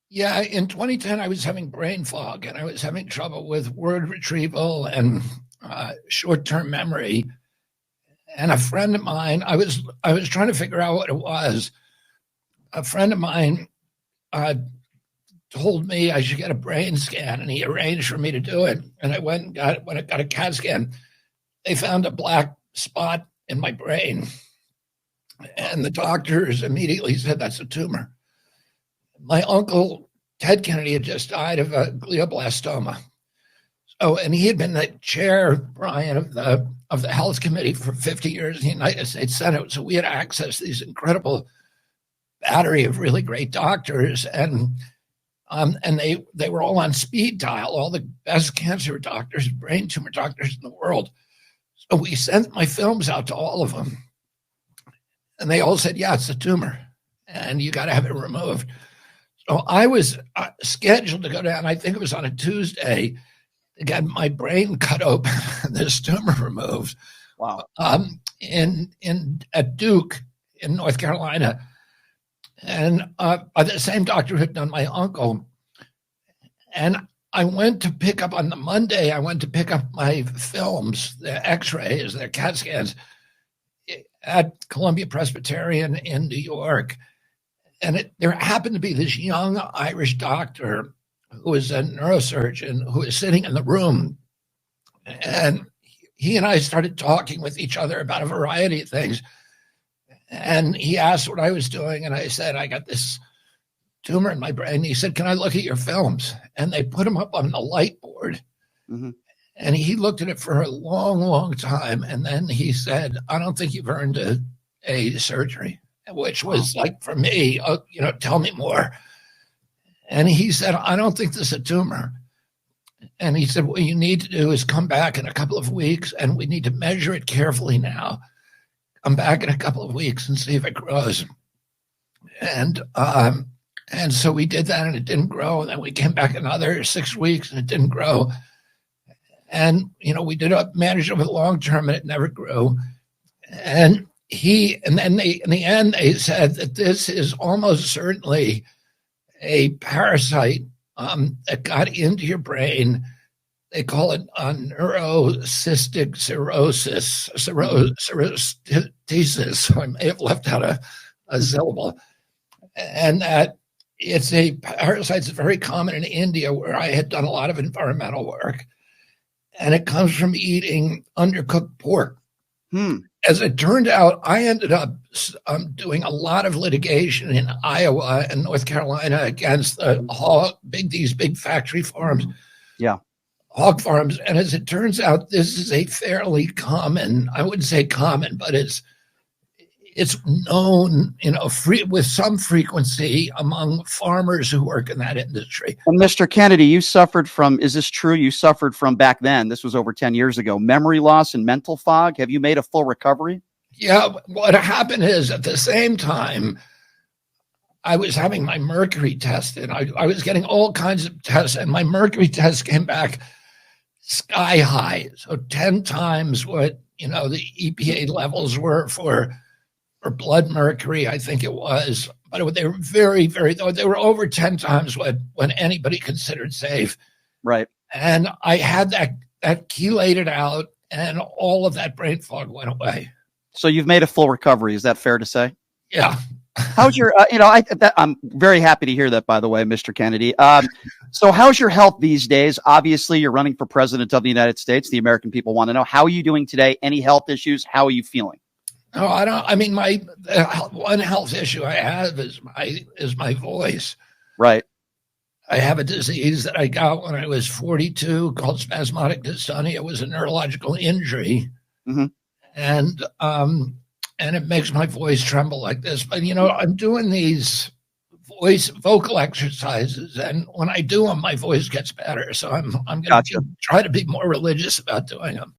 Yeah, in 2010, I was having brain fog and I was having trouble with word retrieval and short-term memory. And a friend of mine, I was trying to figure out what it was. A friend of mine uh, told me I should get a brain scan, and he arranged for me to do it. And I went and got a CAT scan. They found a black spot in my brain, and the doctors immediately said that's a tumor. My uncle Ted Kennedy had just died of a glioblastoma. So, and he had been the chair, Brian, of the Health Committee for 50 years in the United States Senate. So we had access to these incredible battery of really great doctors, and they were all on speed dial, all the best cancer doctors, brain tumor doctors in the world. So we sent my films out to all of them, and they all said, "Yeah, it's a tumor, and you got to have it removed." So I was scheduled to go down. I think it was on a Tuesday to get my brain cut open, this tumor removed. Wow. In at Duke in North Carolina, and by the same doctor who had done my uncle. And I went to pick up on the Monday. I went to pick up my films, the X-rays, the CAT scans at Columbia Presbyterian in New York. And there happened to be this young Irish doctor who was a neurosurgeon who was sitting in the room. And he and I started talking with each other about a variety of things. And he asked what I was doing. And I said, I got this tumor in my brain. He said, can I look at your films? And they put them up on the light board. Mm-hmm. And he looked at it for a long, long time. And then he said, I don't think you've earned a surgery, which was like, for me, tell me more. And he said, I don't think this is a tumor. And he said, what you need to do is come back in a couple of weeks, and we need to measure it carefully now. Come back in a couple of weeks and see if it grows. And so we did that, and it didn't grow. And then we came back another 6 weeks, and it didn't grow. And, we managed it with long term, and it never grew. And then in the end, they said that this is almost certainly a parasite that got into your brain. They call it neurocystic cirrhosis. So I may have left out a syllable. And that it's a parasite that's very common in India, where I had done a lot of environmental work. And it comes from eating undercooked pork. As it turned out, I ended up doing a lot of litigation in Iowa and North Carolina against these big factory farms, hog farms. And as it turns out, this is a fairly common, I wouldn't say common, but it's known, with some frequency among farmers who work in that industry. And Mr. Kennedy, is this true? You suffered from, back then, this was over 10 years ago, memory loss and mental fog. Have you made a full recovery? Yeah. What happened is, at the same time, I was having my mercury tested. I was getting all kinds of tests, and my mercury test came back sky high. So 10 times what, the EPA levels were for blood mercury, I think it was, but they were very, very, they were over 10 times what anybody considered safe. Right. And I had that chelated out, and all of that brain fog went away. So you've made a full recovery. Is that fair to say? Yeah. How's your, I'm very happy to hear that, by the way, Mr. Kennedy. So how's your health these days? Obviously, you're running for president of the United States. The American people want to know, how are you doing today? Any health issues? How are you feeling? No, I don't. I mean, my one health issue I have is my voice. Right. I have a disease that I got when I was 42 called spasmodic dystonia. It was a neurological injury, and it makes my voice tremble like this. But I'm doing these vocal exercises, and when I do them, my voice gets better. So I'm going to try to be more religious about doing them.